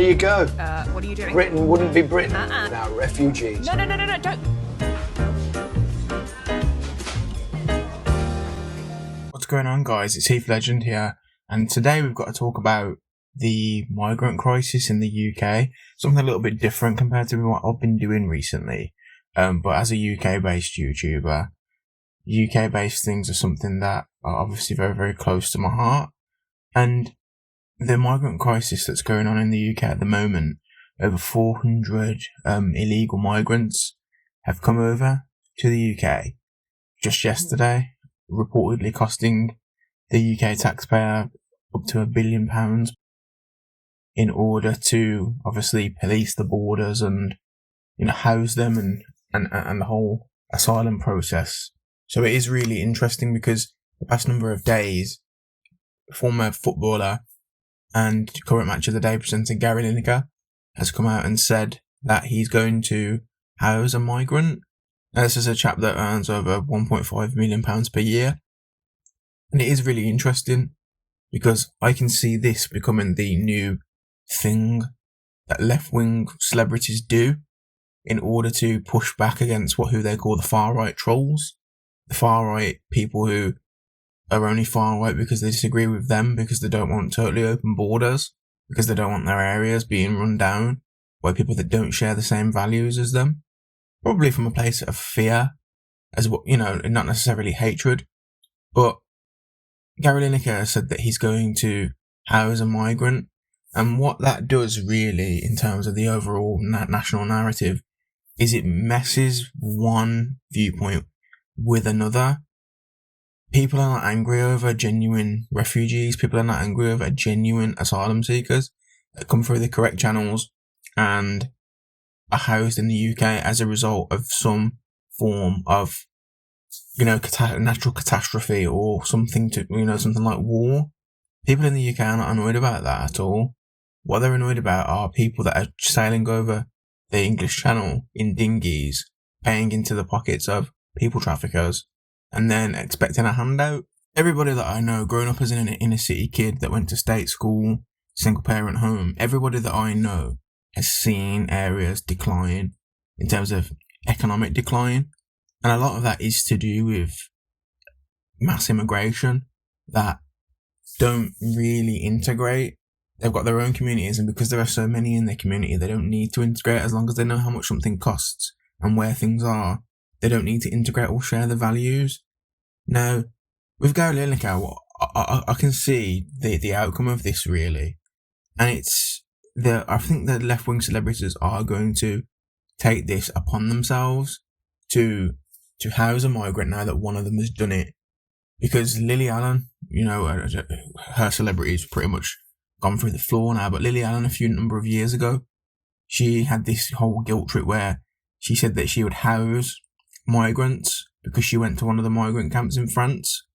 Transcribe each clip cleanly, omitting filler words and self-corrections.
you go. What are you doing? Britain wouldn't be Britain without refugees. No, don't. What's going on, guys? It's Heath Legend here, and today we've got to talk about the migrant crisis in the UK. Something a little bit different compared to what I've been doing recently. But as a UK-based YouTuber, UK-based things are something that are obviously very, very close to my heart. And the migrant crisis that's going on in the UK at the moment, over 400 illegal migrants have come over to the UK just yesterday, reportedly costing the UK taxpayer up to £1 billion in order to obviously police the borders and, house them and the whole asylum process. So it is really interesting because the past number of days, former footballer and current Match of the Day presenter Gary Lineker has come out and said that he's going to house a migrant. Now, this is a chap that earns over £1.5 million per year. And it is really interesting because I can see this becoming the new thing that left-wing celebrities do in order to push back against who they call the far-right trolls. The far-right people who are only far-right because they disagree with them, because they don't want totally open borders, because they don't want their areas being run down by people that don't share the same values as them. Probably from a place of fear, as well, not necessarily hatred. But Gary Lineker said that he's going to house a migrant, and what that does really, in terms of the overall national narrative, is it messes one viewpoint with another. People are not angry over genuine refugees. People are not angry over genuine asylum seekers that come through the correct channels and are housed in the UK as a result of some form of, natural catastrophe or something something like war. People in the UK are not annoyed about that at all. What they're annoyed about are people that are sailing over the English Channel in dinghies, paying into the pockets of people traffickers, and then expecting a handout. Everybody that I know, growing up as an inner city kid that went to state school, single parent home, everybody that I know has seen areas decline in terms of economic decline. And a lot of that is to do with mass immigration that don't really integrate. They've got their own communities, and because there are so many in their community, they don't need to integrate as long as they know how much something costs and where things are. They don't need to integrate or share the values. Now, with Gary Lineker, I can see the outcome of this really. And I think the left-wing celebrities are going to take this upon themselves to house a migrant now that one of them has done it. Because Lily Allen, her celebrity's pretty much gone through the floor now, but Lily Allen a number of years ago, she had this whole guilt trip where she said that she would house migrants because she went to one of the migrant camps in France.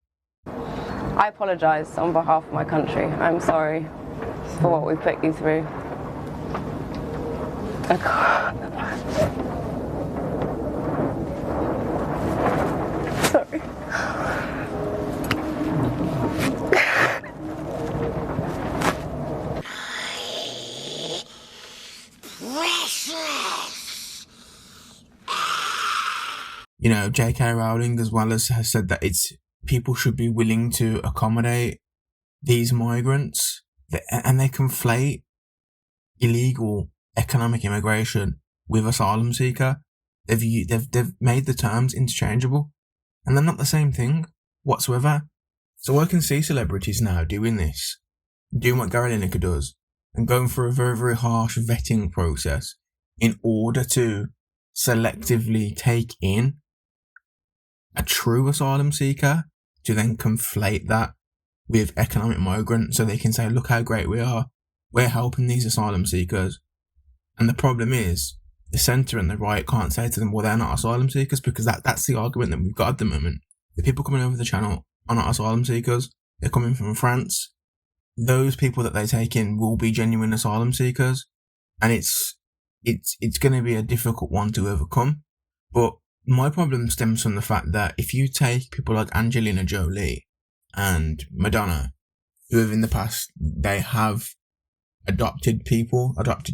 I apologise on behalf of my country. I'm sorry for what we've put you through. Sorry. J.K. Rowling as well has said that people should be willing to accommodate these migrants, and they conflate illegal economic immigration with asylum seeker. They've made the terms interchangeable, and they're not the same thing whatsoever. So I can see celebrities now doing this, doing what Gary Lineker does, and going through a very, very harsh vetting process in order to selectively take in a true asylum seeker, to then conflate that with economic migrant so they can say, look how great we are, we're helping these asylum seekers. And the problem is, the centre and the right can't say to them, well, they're not asylum seekers, because that's the argument that we've got at the moment. The people coming over the channel are not asylum seekers, they're coming from France. Those people that they take in will be genuine asylum seekers, and it's going to be a difficult one to overcome. But my problem stems from the fact that if you take people like Angelina Jolie and Madonna, who have in the past, they have adopted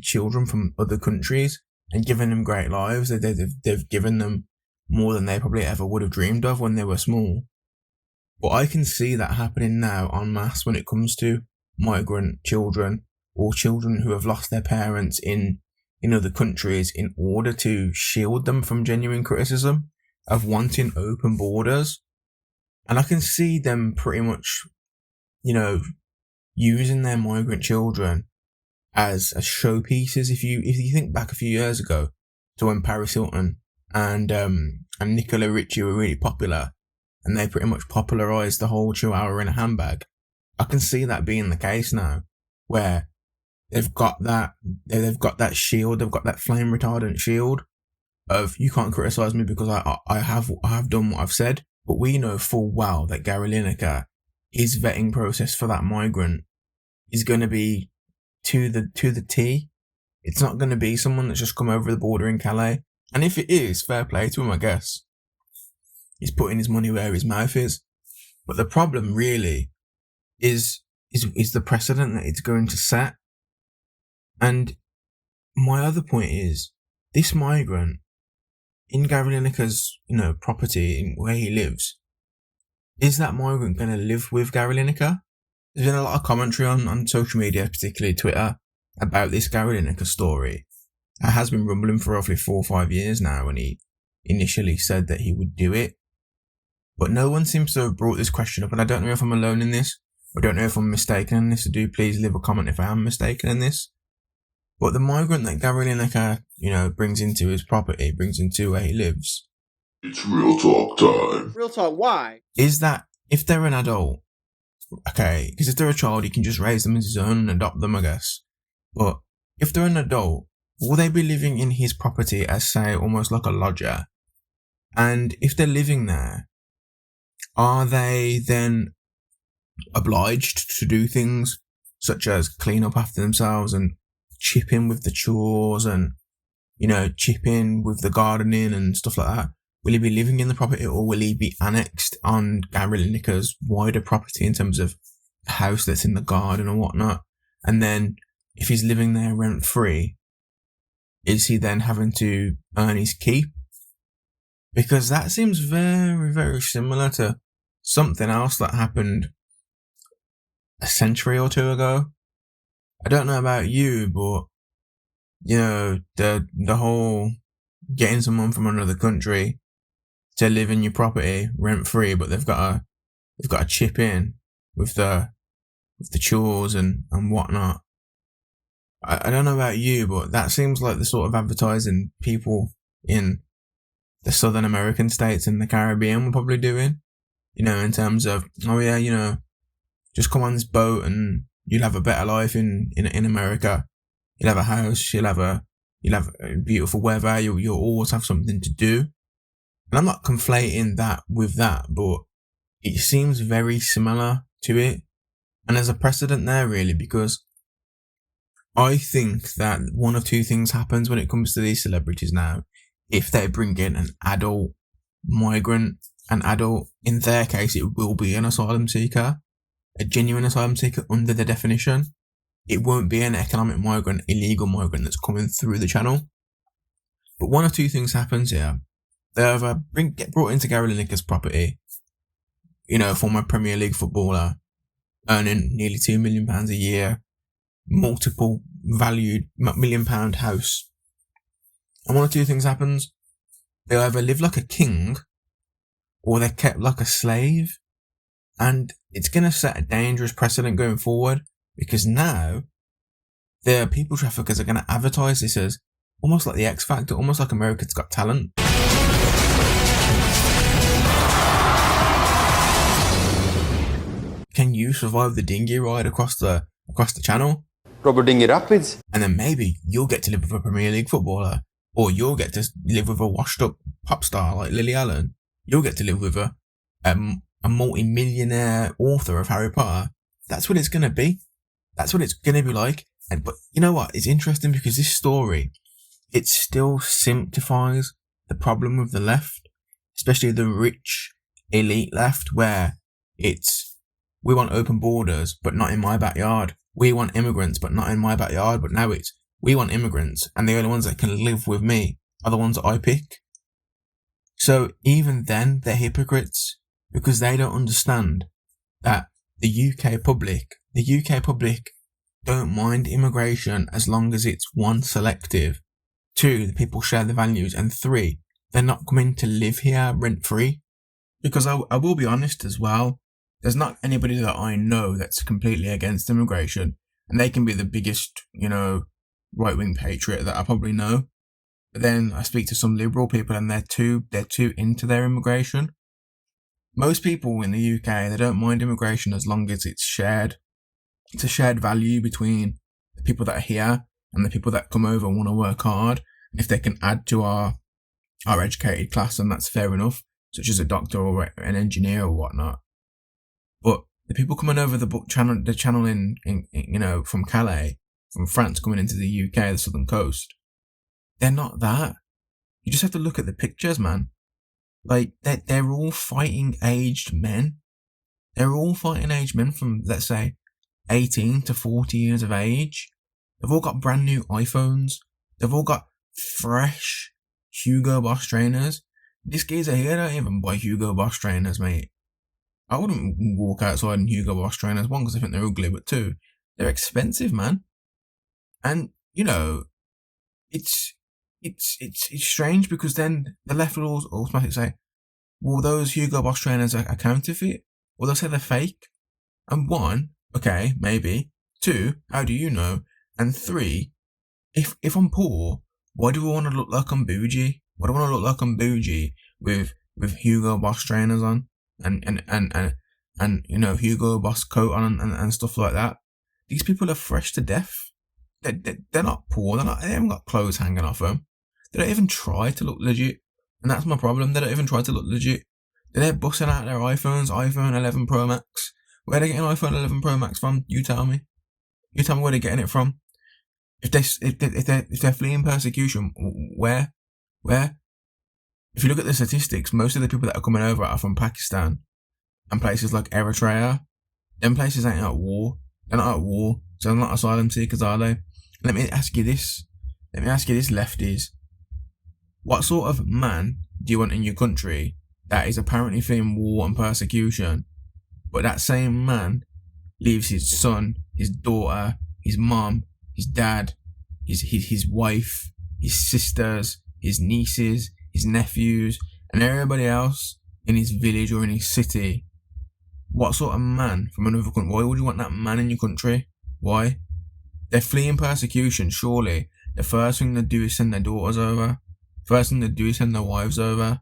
children from other countries and given them great lives. They've given them more than they probably ever would have dreamed of when they were small. But I can see that happening now en masse when it comes to migrant children or children who have lost their parents in other countries in order to shield them from genuine criticism of wanting open borders. And I can see them pretty much, using their migrant children as showpieces. If you think back a few years ago to when Paris Hilton and Nicola Richie were really popular, and they pretty much popularised the whole chihuahua in a handbag, I can see that being the case now, where they've got that shield, they've got that flame retardant shield of you can't criticise me because I have done what I've said. But we know full well that Gary Lineker, his vetting process for that migrant is going to be to the T. It's not going to be someone that's just come over the border in Calais. And if it is, fair play to him, I guess. He's putting his money where his mouth is. But the problem really is the precedent that it's going to set. And my other point is, this migrant in Gary Lineker's, property, in where he lives, is that migrant going to live with Gary Lineker? There's been a lot of commentary on social media, particularly Twitter, about this Gary Lineker story. It has been rumbling for roughly 4 or 5 years now when he initially said that he would do it. But no one seems to have brought this question up, and I don't know if I'm alone in this. I don't know if I'm mistaken in this, so do please leave a comment if I am mistaken in this. But the migrant that Gary Lineker, brings into his property, brings into where he lives. It's real talk time. Real talk, why? Is that if they're an adult, okay, because if they're a child, he can just raise them as his own and adopt them, I guess. But if they're an adult, will they be living in his property as, say, almost like a lodger? And if they're living there, are they then obliged to do things such as clean up after themselves and chip in with the chores and, chip in with the gardening and stuff like that? Will he be living in the property, or will he be annexed on Gary Lineker's wider property in terms of the house that's in the garden and whatnot? And then if he's living there rent free, is he then having to earn his keep? Because that seems very, very similar to something else that happened a century or two ago. I don't know about you, but the whole getting someone from another country to live in your property rent free, but they've got to chip in with the chores and whatnot. I don't know about you, but that seems like the sort of advertising people in the Southern American states and the Caribbean were probably doing. In terms of, just come on this boat and you'll have a better life in America. You'll have a house, you'll have beautiful weather, you'll always have something to do. And I'm not conflating that with that, but it seems very similar to it. And there's a precedent there really, because I think that one of two things happens when it comes to these celebrities now. If they bring in an adult migrant, in their case, it will be an asylum seeker, a genuine asylum seeker under the definition. It won't be an economic migrant, illegal migrant that's coming through the channel. But one of two things happens here. They either get brought into Gary Lineker's property, former Premier League footballer, earning nearly £2 million a year, multiple valued £1 million house. And one of two things happens. They either live like a king, or they're kept like a slave. And it's going to set a dangerous precedent going forward, because now the people traffickers are going to advertise this as almost like the X Factor, almost like America's Got Talent. Can you survive the dinghy ride across the channel? Rubber dinghy rapids. And then maybe you'll get to live with a Premier League footballer, or you'll get to live with a washed up pop star like Lily Allen. You'll get to live with a multi-millionaire author of Harry Potter. That's what it's going to be. That's what it's going to be like. But you know what? It's interesting because this story, it still sympathises the problem with the left, especially the rich elite left, where it's, we want open borders, but not in my backyard. we want immigrants, but not in my backyard. But now it's, we want immigrants, and the only ones that can live with me are the ones that I pick. So even then, they're hypocrites, because they don't understand that the UK public don't mind immigration as long as it's 1, selective, 2, the people share the values, and 3, they're not coming to live here rent free. Because I will be honest as well, there's not anybody that I know that's completely against immigration, and they can be the biggest, right-wing patriot that I probably know. But then I speak to some liberal people, and they're too into their immigration. Most people in the UK, they don't mind immigration as long as it's shared. It's a shared value between the people that are here and the people that come over and want to work hard. And if they can add to our educated class, then that's fair enough, such as a doctor or an engineer or whatnot. But the people coming over the channel in from Calais, from France, coming into the UK, the southern coast, they're not that. You just have to look at the pictures, man. Like, they're all fighting aged men. They're all fighting aged men from, let's say, 18 to 40 years of age. They've all got brand new iPhones. They've all got fresh Hugo Boss trainers. This geezer here don't even buy Hugo Boss trainers, mate. I wouldn't walk outside in Hugo Boss trainers. 1, because I think they're ugly, but 2, they're expensive, man. And, it's strange, because then the left will automatically say, well, those Hugo Boss trainers are counterfeit. Or they'll say they're fake. And 1, okay, maybe. 2, how do you know? And 3, if I'm poor, why do I want to look like I'm bougie? Why do I want to look like I'm bougie with Hugo Boss trainers on and Hugo Boss coat on and stuff like that? These people are fresh to death. They're not poor. They haven't got clothes hanging off them. They don't even try to look legit, and that's my problem. They don't even try to look legit. They're busting out their iPhones, iPhone 11 Pro Max. Where are they getting iPhone 11 Pro Max from? You tell me. You tell me where they're getting it from. If they're fleeing persecution, where? If you look at the statistics, most of the people that are coming over are from Pakistan and places like Eritrea. Them places ain't at war. They're not at war, so they're not asylum seekers, are they? Let me ask you this, lefties. What sort of man do you want in your country that is apparently fleeing war and persecution, but that same man leaves his son, his daughter, his mum, his dad, his wife, his sisters, his nieces, his nephews, and everybody else in his village or in his city? What sort of man from another country? Why would you want that man in your country? Why? They're fleeing persecution, surely. The first thing they do is send their daughters over. First thing they do is send their wives over.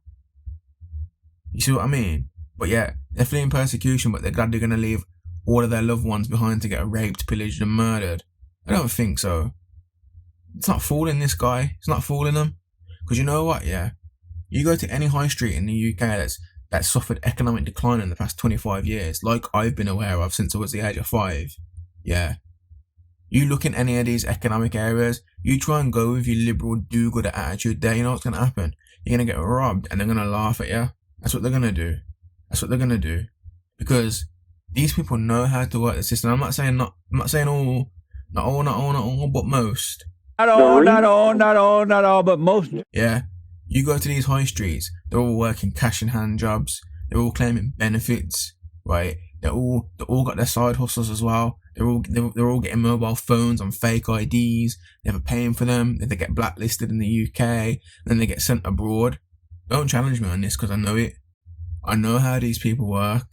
You see what I mean? But yeah, they're fleeing persecution, but they're glad they're going to leave all of their loved ones behind to get raped, pillaged and murdered. I don't think so. It's not fooling this guy. It's not fooling them. Because you know what, yeah? You go to any high street in the UK that's suffered economic decline in the past 25 years, like I've been aware of since I was the age of 5. Yeah. You look in any of these economic areas, you try and go with your liberal do-gooder attitude there, you know what's going to happen? You're going to get robbed and they're going to laugh at you. That's what they're going to do. That's what they're going to do. Because these people know how to work the system. I'm not saying all, but most. Not all, but most. Yeah. You go to these high streets, they're all working cash in hand jobs. They're all claiming benefits, right? They all got their side hustles as well. They're all getting mobile phones on fake IDs. They're never paying for them. Then they get blacklisted in the UK. Then they get sent abroad. Don't challenge me on this because I know it. I know how these people work.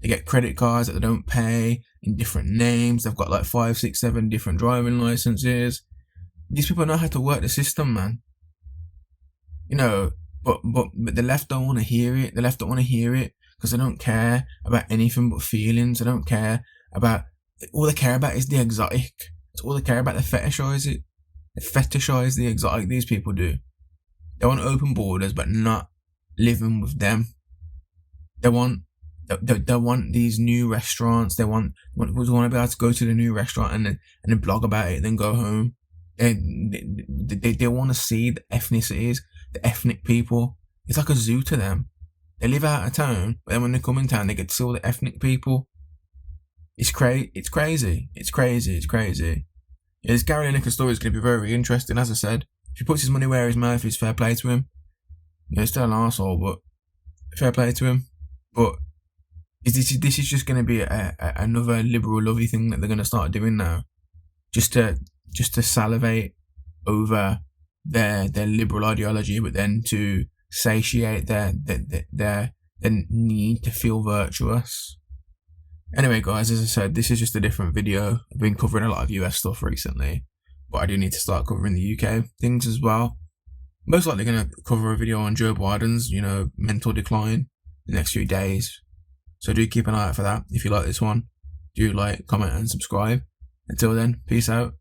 They get credit cards that they don't pay in different names. They've got like 5, 6, 7 different driving licenses. These people know how to work the system, man. You know, but the left don't want to hear it. The left don't want to hear it because they don't care about anything but feelings. They don't care about, all they care about is the exotic. That's all they care about. They fetishize it. They fetishize the exotic, these people do. They want open borders, but not living with them. They want these new restaurants. They want to be able to go to the new restaurant and then blog about it, then go home. They want to see the ethnicities, the ethnic people. It's like a zoo to them. They live out of town, but then when they come in town, they get to see all the ethnic people. It's crazy. It's crazy. It's crazy. It's crazy. Yeah, this Gary Lineker story is going to be very interesting. As I said, if he puts his money where his mouth is, fair play to him. You know, he's still an arsehole, but fair play to him. But this is just going to be another liberal lovey thing that they're going to start doing now, just to salivate over their liberal ideology, but then to satiate their need to feel virtuous. Anyway, guys, as I said, this is just a different video. I've been covering a lot of US stuff recently, but I do need to start covering the UK things as well. Most likely going to cover a video on Joe Biden's, mental decline the next few days. So do keep an eye out for that. If you like this one, do like, comment and subscribe. Until then, peace out.